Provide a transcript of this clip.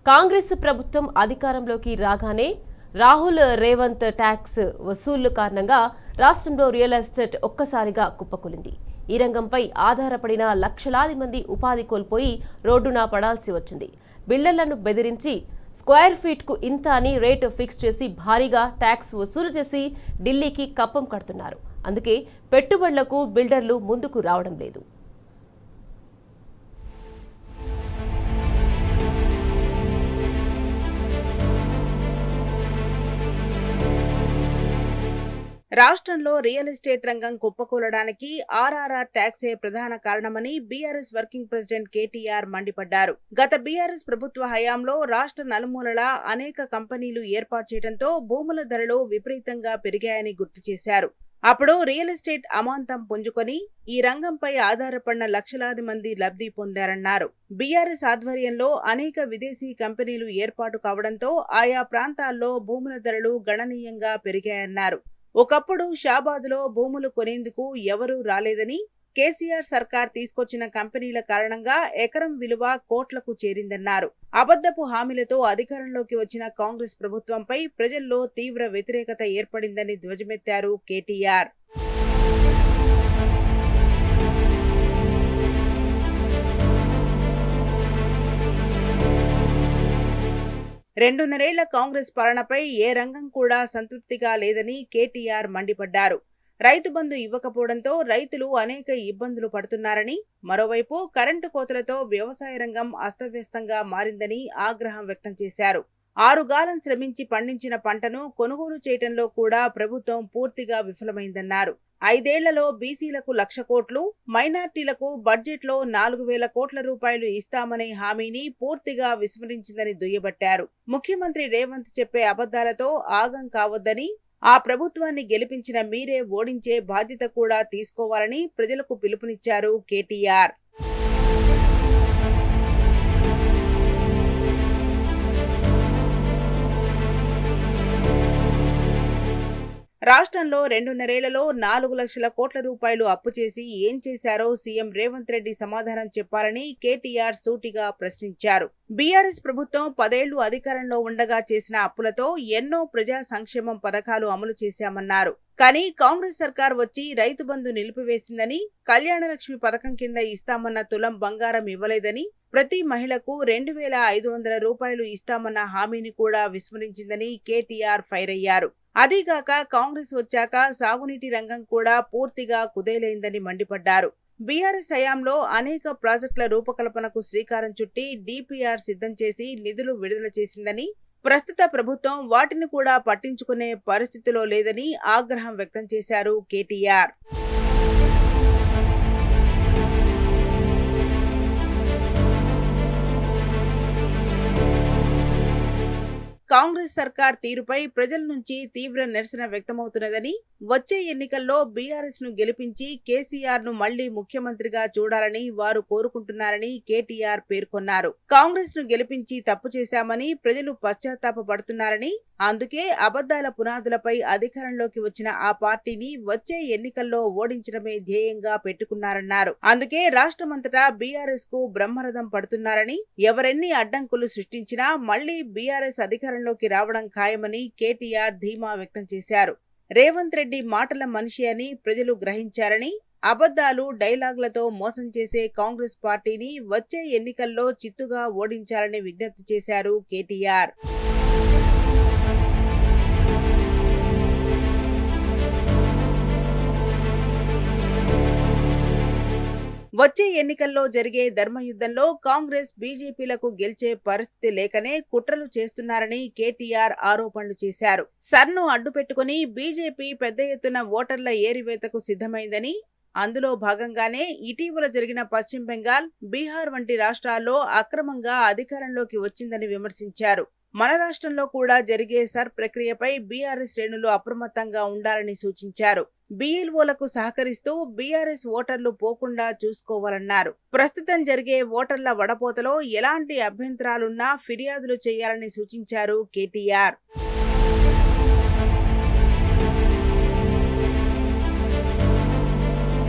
కాంగ్రెస్ ప్రభుత్వం అధికారంలోకి రాగానే రాహుల్ రేవంత్ ట్యాక్స్ వసూళ్లు కారణంగా రాష్ట్రంలో రియల్ ఎస్టేట్ ఒక్కసారిగా కుప్పకూలింది. ఈ రంగంపై ఆధారపడిన లక్షలాది మంది ఉపాధి కోల్పోయి రోడ్డున పడాల్సి వచ్చింది. బిల్డర్లను బెదిరించి స్క్వేర్ ఫీట్కు ఇంత అని రేటు ఫిక్స్ చేసి భారీగా ట్యాక్స్ వసూలు చేసి ఢిల్లీకి కప్పం కడుతున్నారు. అందుకే పెట్టుబడులకు బిల్డర్లు ముందుకు రావడం లేదు. రాష్ట్రంలో రియల్ ఎస్టేట్ రంగం కుప్పకూలడానికి ఆర్ఆర్ఆర్ ట్యాక్సే ప్రధాన కారణమని బీఆర్ఎస్ వర్కింగ్ ప్రెసిడెంట్ కేటీఆర్ మండిపడ్డారు. గత బీఆర్ఎస్ ప్రభుత్వ హయాంలో రాష్ట్ర నలుమూలలా అనేక కంపెనీలు ఏర్పాటు చేయడంతో భూముల ధరలు విపరీతంగా పెరిగాయని గుర్తు చేశారు. అప్పుడు రియల్ ఎస్టేట్ అమాంతం పుంజుకొని ఈ రంగంపై ఆధారపడిన లక్షలాది మంది లబ్ధి పొందారన్నారు. బీఆర్ఎస్ ఆధ్వర్యంలో అనేక విదేశీ కంపెనీలు ఏర్పాటు కావడంతో ఆయా ప్రాంతాల్లో భూముల ధరలు గణనీయంగా పెరిగాయన్నారు. ఒకప్పుడు షాబాద్లో భూములు కొనేందుకు ఎవరూ రాలేదని, కేసీఆర్ సర్కార్ తీసుకొచ్చిన కంపెనీల కారణంగా ఎకరం విలువ కోట్లకు చేరిందన్నారు. అబద్ధపు హామీలతో అధికారంలోకి వచ్చిన కాంగ్రెస్ ప్రభుత్వంపై ప్రజల్లో తీవ్ర వ్యతిరేకత ఏర్పడిందని ధ్వజమెత్తారు కేటీఆర్. రెండున్నరేళ్ల కాంగ్రెస్ పాలనపై ఏ రంగం కూడా సంతృప్తిగా లేదని కేటీఆర్ మండిపడ్డారు. రైతు బంధు ఇవ్వకపోవడంతో రైతులు అనేక ఇబ్బందులు పడుతున్నారని, మరోవైపు కరెంటు కోతలతో వ్యవసాయ రంగం అస్తవ్యస్తంగా మారిందని ఆగ్రహం వ్యక్తం చేశారు. 6 గాలం శ్రమించి పండించిన పంటను కొనుగోలు చేయడంలో కూడా ప్రభుత్వం పూర్తిగా విఫలమైందన్నారు. 5 ఏళ్లలో బీసీలకు 1,00,000 కోట్లు, మైనార్టీలకు బడ్జెట్లో 4,000 కోట్ల రూపాయలు ఇస్తామనే హామీని పూర్తిగా విస్మరించిందని దుయ్యబట్టారు. ముఖ్యమంత్రి రేవంత్ చెప్పే అబద్దాలతో ఆగం కావద్దని, ఆ ప్రభుత్వాన్ని గెలిపించిన మీరే ఓడించే బాధ్యత కూడా తీసుకోవాలని ప్రజలకు పిలుపునిచ్చారు కేటీఆర్. రాష్ట్రంలో రెండున్నరేళ్లలో 4 లక్షల కోట్ల రూపాయలు అప్పు చేసి ఏం చేశారో సీఎం రేవంత్ రెడ్డి సమాధానం చెప్పాలని కేటీఆర్ సూటిగా ప్రశ్నించారు. బీఆర్ఎస్ ప్రభుత్వం 10 ఏళ్లు అధికారంలో ఉండగా చేసిన అప్పులతో ఎన్నో ప్రజా సంక్షేమం పథకాలు అమలు చేశామన్నారు. కానీ కాంగ్రెస్ సర్కార్ వచ్చి రైతు బంధు నిలిపివేసిందని, కళ్యాణ లక్ష్మి పథకం కింద ఇస్తామన్న తులం బంగారం ఇవ్వలేదని, ప్రతి మహిళకు 2,500 రూపాయలు ఇస్తామన్న హామీని కూడా విస్మరించిందని కేటీఆర్ ఫైర్ అయ్యారు. అదీగాక కాంగ్రెస్ వచ్చాక సాగునీటి రంగం కూడా పూర్తిగా కుదేలైందని మండిపడ్డారు. బీఆర్ఎస్ హయాంలో అనేక ప్రాజెక్టుల రూపకల్పనకు శ్రీకారం చుట్టి డీపీఆర్ సిద్ధం చేసి నిధులు విడుదల చేసిందని, ప్రస్తుత ప్రభుత్వం వాటిని కూడా పట్టించుకునే పరిస్థితిలో లేదని ఆగ్రహం వ్యక్తం చేశారు కేటీఆర్. కాంగ్రెస్ సర్కార్ తీరుపై ప్రజల నుంచి తీవ్ర నిరసన వ్యక్తమవుతున్నదని, వచ్చే ఎన్నికల్లో బీఆర్ఎస్ ను గెలిపించి కేసీఆర్ ను మళ్లీ ముఖ్యమంత్రిగా చూడాలని వారు కోరుకుంటున్నారని కేటీఆర్ పేర్కొన్నారు. కాంగ్రెస్ ను గెలిపించి తప్పు చేశామని ప్రజలు పశ్చాత్తాపపడుతున్నారని, అందుకే అబద్దాల పునాదులపై అధికారంలోకి వచ్చిన ఆ పార్టీని వచ్చే ఎన్నికల్లో ఓడించడమే ధ్యేయంగా పెట్టుకున్నారన్నారు. అందుకే రాష్ట్రమంతటా బీఆర్ఎస్ కు బ్రహ్మరథం పడుతున్నారని, ఎవరెన్ని అడ్డంకులు సృష్టించినా మళ్లీ బీఆర్ఎస్ అధికారంలోకి రావడం ఖాయమని కేటీఆర్ ధీమా వ్యక్తం చేశారు. రేవంత్ రెడ్డి మాటల మనిషి అని ప్రజలు గ్రహించారని, అబద్దాలు డైలాగులతో మోసం చేసే కాంగ్రెస్ పార్టీని వచ్చే ఎన్నికల్లో చిత్తుగా ఓడించాలని విజ్ఞప్తి చేశారు కేటీఆర్. వచ్చే ఎన్నికల్లో జరిగే ధర్మయుద్ధంలో కాంగ్రెస్ బీజేపీలకు గెలిచే పరిస్థితి లేకనే కుట్రలు చేస్తున్నారని కేటీఆర్ ఆరోపణలు చేశారు. సర్ను అడ్డుపెట్టుకుని బీజేపీ పెద్ద ఎత్తున ఓటర్ల ఏరివేతకు సిద్ధమైందని, అందులో భాగంగానే ఇటీవల జరిగిన పశ్చిమ బెంగాల్, బీహార్ వంటి రాష్ట్రాల్లో అక్రమంగా అధికారంలోకి వచ్చిందని విమర్శించారు. మన రాష్ట్రంలో కూడా జరిగే సర్ ప్రక్రియపై బీఆర్ఎస్ శ్రేణులు అప్రమత్తంగా ఉండాలని సూచించారు. బీఎల్ఓలకు సహకరిస్తూ బీఆర్ఎస్ ఓటర్లు పోకుండా చూసుకోవాలన్నారు. ప్రస్తుతం జరిగే ఓటర్ల వడపోతలో ఎలాంటి అభ్యంతరాలున్నా ఫిర్యాదులు చేయాలని సూచించారు కేటీఆర్.